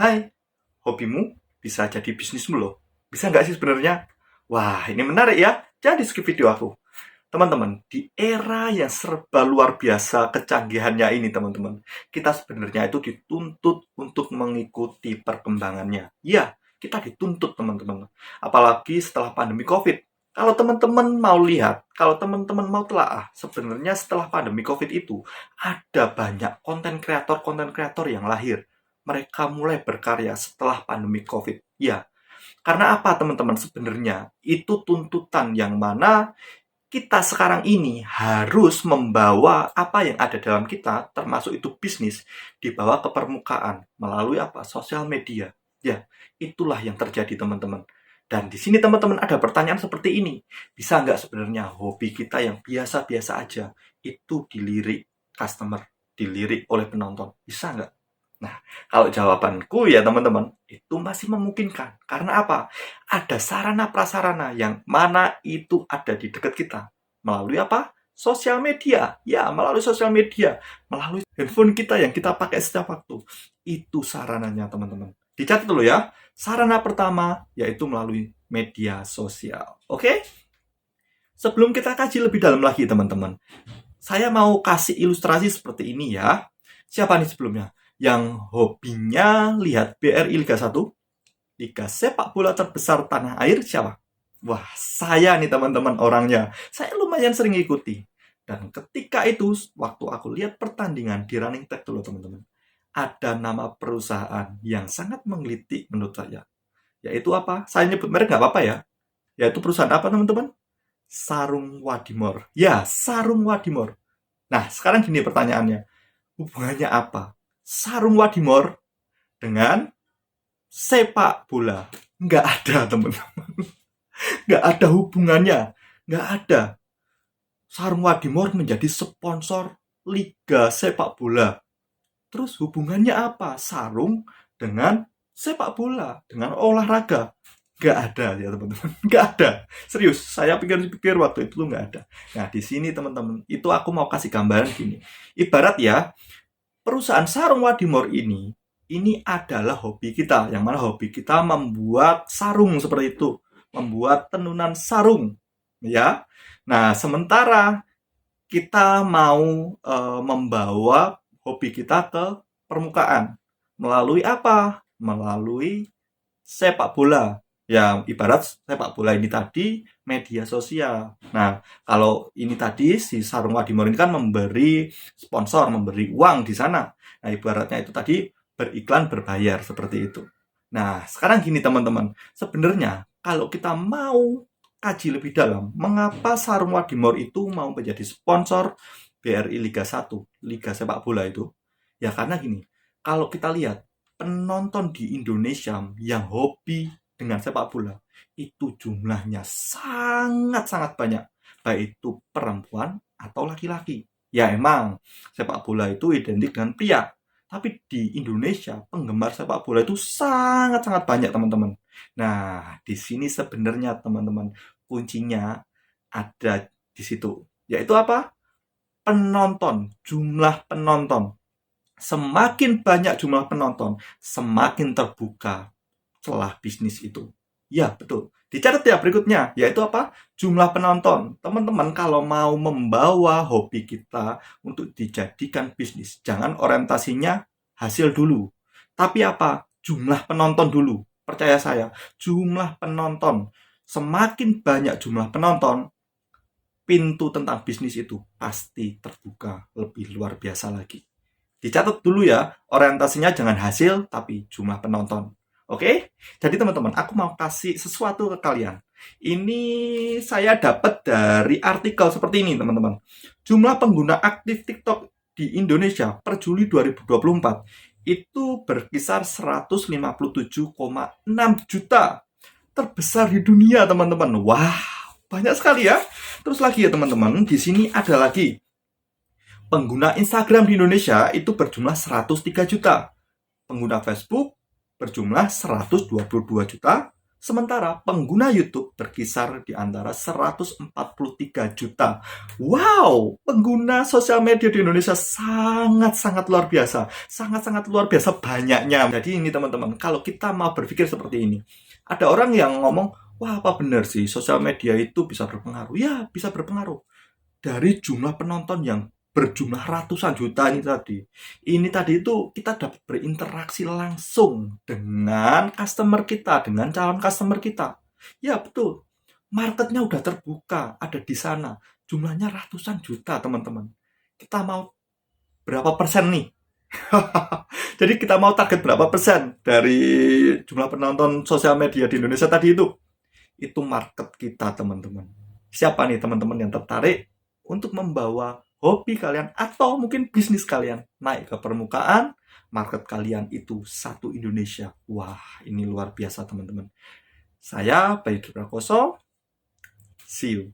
Hai, hobimu bisa jadi bisnismu loh. Bisa nggak sih sebenarnya? Wah, ini menarik ya. Jadi skip video aku. Teman-teman, di era yang serba luar biasa kecanggihannya ini, teman-teman, kita sebenarnya itu dituntut untuk mengikuti perkembangannya. Ya, kita dituntut, teman-teman. Apalagi setelah pandemi COVID. Kalau teman-teman mau lihat, kalau teman-teman mau telaah, sebenarnya setelah pandemi COVID itu, ada banyak konten kreator yang lahir. Mereka mulai berkarya setelah pandemi COVID. Ya, karena apa teman-teman sebenarnya? Itu tuntutan yang mana kita sekarang ini harus membawa apa yang ada dalam kita, termasuk itu bisnis, dibawa ke permukaan melalui apa? Sosial media. Ya, itulah yang terjadi teman-teman. Dan di sini teman-teman ada pertanyaan seperti ini. Bisa nggak sebenarnya hobi kita yang biasa-biasa aja itu dilirik customer, dilirik oleh penonton? Bisa nggak? Nah, kalau jawabanku ya teman-teman, itu masih memungkinkan. Karena apa? Ada sarana-prasarana yang mana itu ada di dekat kita. Melalui apa? Sosial media. Ya, melalui sosial media. Melalui handphone kita yang kita pakai setiap waktu. Itu sarananya teman-teman. Dicatat dulu ya. Sarana pertama yaitu melalui media sosial. Oke? Sebelum kita kaji lebih dalam lagi teman-teman, saya mau kasih ilustrasi seperti ini ya. Siapa nih sebelumnya? Yang hobinya lihat BRI Liga 1, Liga sepak bola terbesar tanah air siapa? Wah, saya nih teman-teman orangnya. Saya lumayan sering ikuti. Dan ketika itu, waktu aku lihat pertandingan di Running Tag dulu teman-teman, ada nama perusahaan yang sangat menggelitik menurut saya. Yaitu apa? Saya nyebut merek nggak apa-apa ya. Yaitu perusahaan apa teman-teman? Sarung Wadimor. Ya, Sarung Wadimor. Nah, sekarang gini pertanyaannya. Hubungannya apa? Sarung Wadimor dengan sepak bola? Nggak ada, teman-teman. Nggak ada hubungannya. Nggak ada. Sarung Wadimor menjadi sponsor Liga Sepak Bola. Terus hubungannya apa? Sarung dengan sepak bola, dengan olahraga. Nggak ada ya teman-teman. Nggak ada. Serius, saya pikir-pikir waktu itu nggak ada. Nah, di sini teman-teman, itu aku mau kasih gambaran gini. Ibarat ya, perusahaan Sarung Wadimor ini adalah hobi kita. Yang mana hobi kita membuat sarung seperti itu. Membuat tenunan sarung. Ya. Nah, sementara kita mau membawa hobi kita ke permukaan. Melalui apa? Melalui sepak bola. Ya, ibarat sepak bola ini tadi media sosial. Nah, kalau ini tadi si Sarung Wadimor ini kan memberi sponsor, memberi uang di sana. Nah, ibaratnya itu tadi beriklan berbayar seperti itu. Nah, sekarang gini teman-teman. Sebenarnya kalau kita mau kaji lebih dalam, mengapa Sarung Wadimor itu mau menjadi sponsor BRI Liga 1, Liga Sepak Bola itu? Ya karena gini, kalau kita lihat penonton di Indonesia yang hobi dengan sepak bola itu jumlahnya sangat-sangat banyak, baik itu perempuan atau laki-laki. Ya emang sepak bola itu identik dengan pria, tapi di Indonesia penggemar sepak bola itu sangat-sangat banyak teman-teman. Nah, di sini sebenarnya teman-teman kuncinya ada di situ. Yaitu apa? Penonton, jumlah penonton. Semakin banyak jumlah penonton, semakin terbuka celah bisnis itu. Ya, betul. Dicatat ya berikutnya, yaitu apa? Jumlah penonton. Teman-teman kalau mau membawa hobi kita untuk dijadikan bisnis, jangan orientasinya hasil dulu. Tapi apa? Jumlah penonton dulu. Percaya saya, jumlah penonton. Semakin banyak jumlah penonton, pintu tentang bisnis itu pasti terbuka lebih luar biasa lagi. Dicatat dulu ya, orientasinya jangan hasil, tapi jumlah penonton. Oke? Jadi teman-teman, aku mau kasih sesuatu ke kalian. Ini saya dapat dari artikel seperti ini, teman-teman. Jumlah pengguna aktif TikTok di Indonesia per Juli 2024 itu berkisar 157,6 juta. Terbesar di dunia, teman-teman. Wah, banyak sekali ya. Terus lagi ya, teman-teman, di sini ada lagi pengguna Instagram di Indonesia itu berjumlah 103 juta. Pengguna Facebook berjumlah 122 juta. Sementara pengguna YouTube berkisar di antara 143 juta. Wow, pengguna sosial media di Indonesia sangat-sangat luar biasa. Sangat-sangat luar biasa banyaknya. Jadi ini teman-teman, kalau kita mau berpikir seperti ini. Ada orang yang ngomong, wah apa benar sih sosial media itu bisa berpengaruh? Ya, bisa berpengaruh. Dari jumlah penonton yang berjumlah ratusan juta ini tadi itu kita dapat berinteraksi langsung dengan customer kita, dengan calon customer kita. Ya betul, marketnya udah terbuka, ada di sana. Jumlahnya ratusan juta teman-teman. Kita mau berapa persen nih? Jadi kita mau target berapa persen dari jumlah penonton sosial media di Indonesia tadi itu? Itu market kita teman-teman. Siapa nih teman-teman yang tertarik untuk membawa hobi kalian atau mungkin bisnis kalian naik ke permukaan, market kalian itu satu Indonesia. Wah, ini luar biasa teman-teman. Saya Bayu Prakoso, see you.